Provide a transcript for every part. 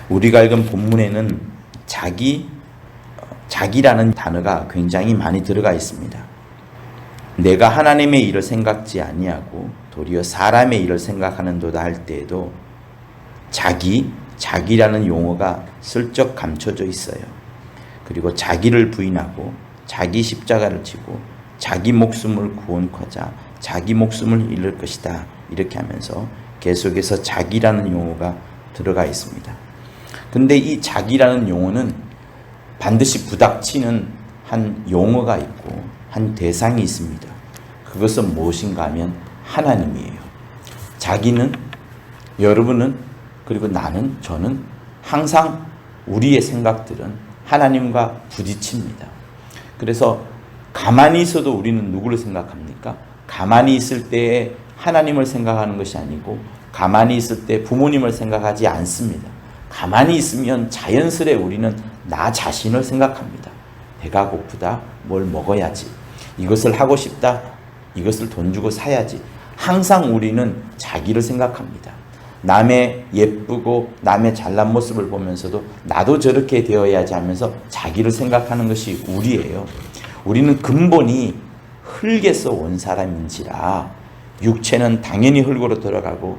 우리가 읽은 본문에는 자기라는 단어가 굉장히 많이 들어가 있습니다. 내가 하나님의 일을 생각지 아니하고 도리어 사람의 일을 생각하는도다 할 때에도 자기라는 용어가 슬쩍 감춰져 있어요. 그리고 자기를 부인하고 자기 십자가를 지고 자기 목숨을 구원코자 자기 목숨을 잃을 것이다. 이렇게 하면서 계속해서 자기라는 용어가 들어가 있습니다. 근데 이 자기라는 용어는 반드시 부닥치는 한 용어가 있고 한 대상이 있습니다. 그것은 무엇인가 하면 하나님이에요. 자기는, 여러분은, 그리고 나는, 저는 항상 우리의 생각들은 하나님과 부딪힙니다. 그래서 가만히 있어도 우리는 누구를 생각합니까? 가만히 있을 때에 하나님을 생각하는 것이 아니고 가만히 있을 때 부모님을 생각하지 않습니다. 가만히 있으면 자연스레 우리는 나 자신을 생각합니다. 배가 고프다, 뭘 먹어야지. 이것을 하고 싶다, 이것을 돈 주고 사야지. 항상 우리는 자기를 생각합니다. 남의 예쁘고 남의 잘난 모습을 보면서도 나도 저렇게 되어야지 하면서 자기를 생각하는 것이 우리예요. 우리는 근본이 흙에서 온 사람인지라 육체는 당연히 흙으로 들어가고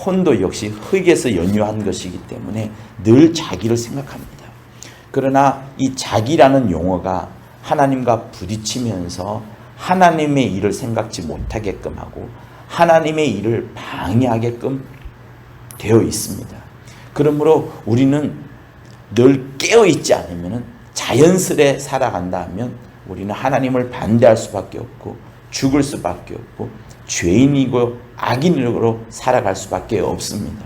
혼도 역시 흙에서 연유한 것이기 때문에 늘 자기를 생각합니다. 그러나 이 자기라는 용어가 하나님과 부딪히면서 하나님의 일을 생각지 못하게끔 하고 하나님의 일을 방해하게끔 되어 있습니다. 그러므로 우리는 늘 깨어있지 않으면 자연스레 살아간다 하면 우리는 하나님을 반대할 수밖에 없고 죽을 수밖에 없고 죄인이고 악인으로 살아갈 수밖에 없습니다.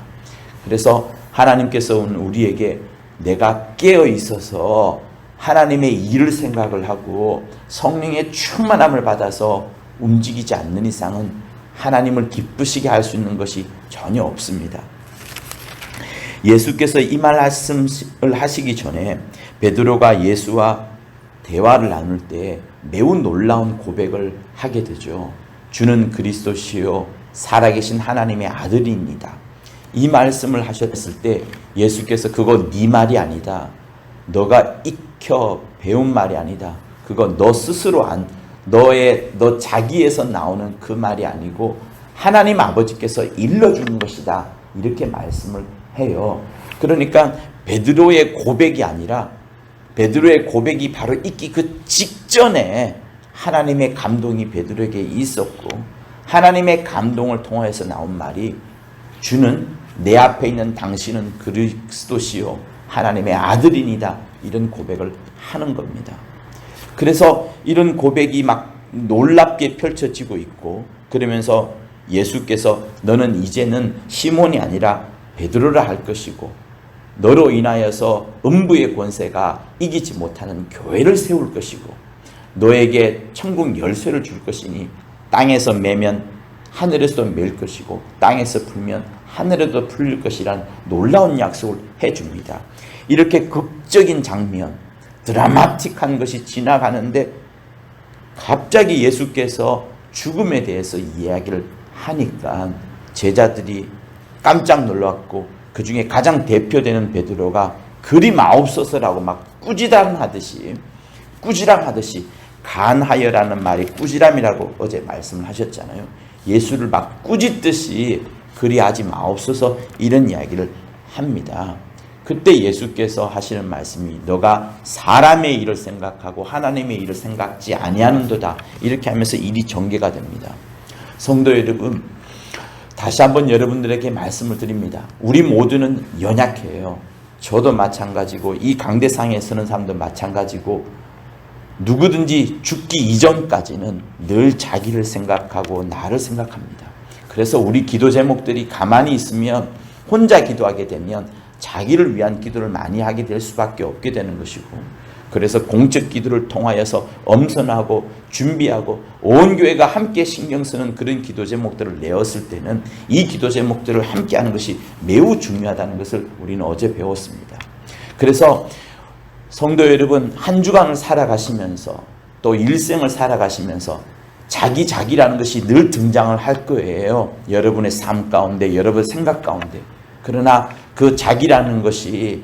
그래서 하나님께서는 우리에게 내가 깨어 있어서 하나님의 일을 생각을 하고 성령의 충만함을 받아서 움직이지 않는 이상은 하나님을 기쁘시게 할 수 있는 것이 전혀 없습니다. 예수께서 이 말씀을 하시기 전에 베드로가 예수와 대화를 나눌 때 매우 놀라운 고백을 하게 되죠. 주는 그리스도시요 살아계신 하나님의 아들입니다. 이 말씀을 하셨을 때 예수께서 그거 네 말이 아니다. 너가 익혀 배운 말이 아니다. 그거 너 스스로 너 자기에서 나오는 그 말이 아니고 하나님 아버지께서 일러주는 것이다. 이렇게 말씀을 해요. 그러니까 베드로의 고백이 아니라 베드로의 고백이 바로 있기 그 직전에 하나님의 감동이 베드로에게 있었고 하나님의 감동을 통해서 나온 말이 주는 내 앞에 있는 당신은 그리스도시요 하나님의 아들이니다. 이런 고백을 하는 겁니다. 그래서 이런 고백이 막 놀랍게 펼쳐지고 있고 그러면서 예수께서 너는 이제는 시몬이 아니라 베드로라 할 것이고 너로 인하여서 음부의 권세가 이기지 못하는 교회를 세울 것이고 너에게 천국 열쇠를 줄 것이니 땅에서 매면 하늘에서도 맬 것이고 땅에서 풀면 하늘에도 풀릴 것이란 놀라운 약속을 해줍니다. 이렇게 극적인 장면, 드라마틱한 것이 지나가는데 갑자기 예수께서 죽음에 대해서 이야기를 하니까 제자들이 깜짝 놀랐고 그 중에 가장 대표되는 베드로가 그리 마옵소서라고 막 꾸지람하듯이 간하여라는 말이 꾸지람이라고 어제 말씀을 하셨잖아요. 예수를 막 꾸짖듯이 그리하지 마옵소서 이런 이야기를 합니다. 그때 예수께서 하시는 말씀이 너가 사람의 일을 생각하고 하나님의 일을 생각지 아니하는도다. 이렇게 하면서 일이 전개가 됩니다. 성도 여러분, 다시 한번 여러분들에게 말씀을 드립니다. 우리 모두는 연약해요. 저도 마찬가지고 이 강대상에 서는 사람도 마찬가지고 누구든지 죽기 이전까지는 늘 자기를 생각하고 나를 생각합니다. 그래서 우리 기도 제목들이 가만히 있으면 혼자 기도하게 되면 자기를 위한 기도를 많이 하게 될 수밖에 없게 되는 것이고 그래서 공적 기도를 통하여서 엄선하고 준비하고 온 교회가 함께 신경 쓰는 그런 기도 제목들을 내었을 때는 이 기도 제목들을 함께 하는 것이 매우 중요하다는 것을 우리는 어제 배웠습니다. 그래서 성도 여러분, 한 주간을 살아가시면서 또 일생을 살아가시면서 자기라는 것이 늘 등장을 할 거예요. 여러분의 삶 가운데, 여러분의 생각 가운데. 그러나 그 자기라는 것이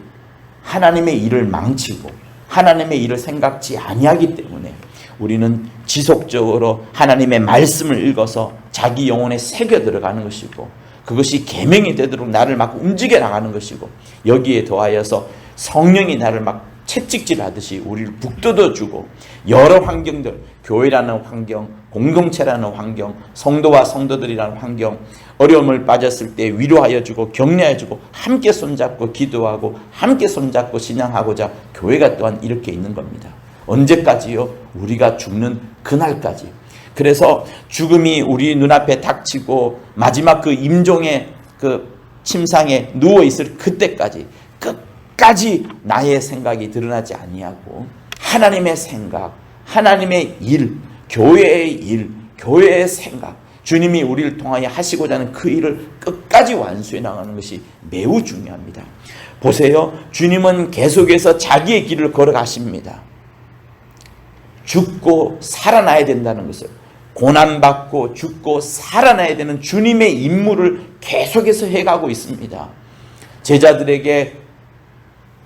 하나님의 일을 망치고 하나님의 일을 생각지 아니하기 때문에 우리는 지속적으로 하나님의 말씀을 읽어서 자기 영혼에 새겨 들어가는 것이고, 그것이 계명이 되도록 나를 막 움직여 나가는 것이고, 여기에 더하여서 성령이 나를 막 채찍질하듯이 우리를 북돋워주고, 여러 환경들, 교회라는 환경, 공동체라는 환경, 성도와 성도들이라는 환경, 어려움을 빠졌을 때 위로하여 주고 격려해 주고 함께 손잡고 기도하고 함께 손잡고 신앙하고자 교회가 또한 이렇게 있는 겁니다. 언제까지요? 우리가 죽는 그날까지. 그래서 죽음이 우리 눈앞에 닥치고 마지막 그 임종의 그 침상에 누워있을 그때까지 끝까지 나의 생각이 드러나지 아니하고 하나님의 생각, 하나님의 일, 교회의 일, 교회의 생각, 주님이 우리를 통하여 하시고자 하는 그 일을 끝까지 완수해 나가는 것이 매우 중요합니다. 보세요. 주님은 계속해서 자기의 길을 걸어가십니다. 죽고 살아나야 된다는 것을, 고난받고 죽고 살아나야 되는 주님의 임무를 계속해서 해가고 있습니다. 제자들에게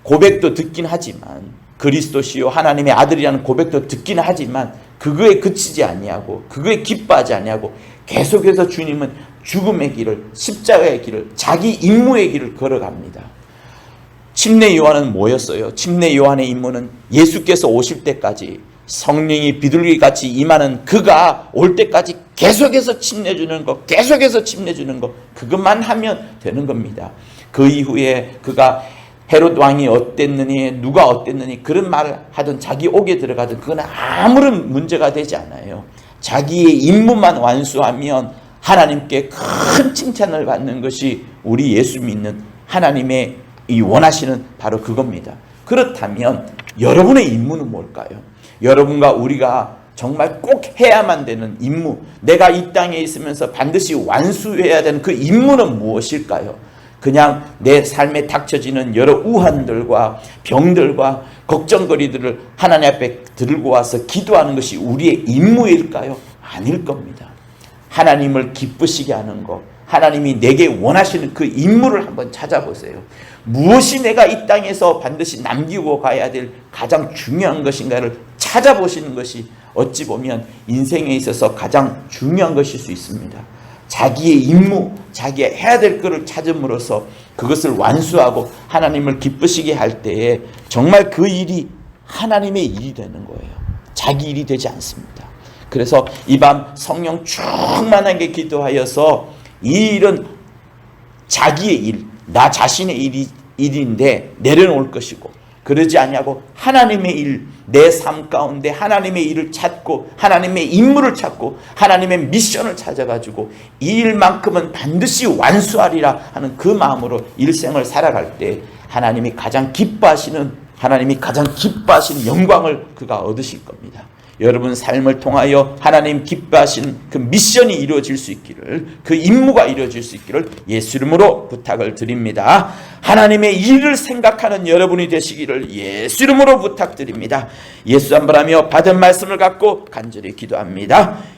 고백도 듣긴 하지만, 그리스도시요 하나님의 아들이라는 고백도 듣긴 하지만 그거에 그치지 아니하고 그거에 기뻐하지 아니하고 계속해서 주님은 죽음의 길을, 십자가의 길을, 자기 임무의 길을 걸어갑니다. 침례 요한은 뭐였어요? 침례 요한의 임무는 예수께서 오실 때까지 성령이 비둘기같이 임하는 그가 올 때까지 계속해서 침례주는 것, 계속해서 침례주는 것, 그것만 하면 되는 겁니다. 그 이후에 그가 헤롯 왕이 어땠느니 누가 어땠느니 그런 말을 하든 자기 옥에 들어가든 그건 아무런 문제가 되지 않아요. 자기의 임무만 완수하면 하나님께 큰 칭찬을 받는 것이 우리 예수 믿는 하나님의 이 원하시는 바로 그겁니다. 그렇다면 여러분의 임무는 뭘까요? 여러분과 우리가 정말 꼭 해야만 되는 임무, 내가 이 땅에 있으면서 반드시 완수해야 되는 그 임무는 무엇일까요? 그냥 내 삶에 닥쳐지는 여러 우환들과 병들과 걱정거리들을 하나님 앞에 들고 와서 기도하는 것이 우리의 임무일까요? 아닐 겁니다. 하나님을 기쁘시게 하는 것, 하나님이 내게 원하시는 그 임무를 한번 찾아보세요. 무엇이 내가 이 땅에서 반드시 남기고 가야 될 가장 중요한 것인가를 찾아보시는 것이 어찌 보면 인생에 있어서 가장 중요한 것일 수 있습니다. 자기의 임무, 자기가 해야 될 것을 찾음으로써 그것을 완수하고 하나님을 기쁘시게 할 때에 정말 그 일이 하나님의 일이 되는 거예요. 자기 일이 되지 않습니다. 그래서 이 밤 성령 충만하게 기도하여서 이 일은 자기의 일, 나 자신의 일인데 내려놓을 것이고, 그러지 아니하고 하나님의 일, 내 삶 가운데 하나님의 일을 찾고 하나님의 임무를 찾고 하나님의 미션을 찾아가지고 이 일만큼은 반드시 완수하리라 하는 그 마음으로 일생을 살아갈 때 하나님이 가장 기뻐하시는 영광을 그가 얻으실 겁니다. 여러분 삶을 통하여 하나님 기뻐하시는 그 미션이 이루어질 수 있기를, 그 임무가 이루어질 수 있기를 예수 이름으로 부탁을 드립니다. 하나님의 일을 생각하는 여러분이 되시기를 예수 이름으로 부탁드립니다. 예수 한번 하며 받은 말씀을 갖고 간절히 기도합니다.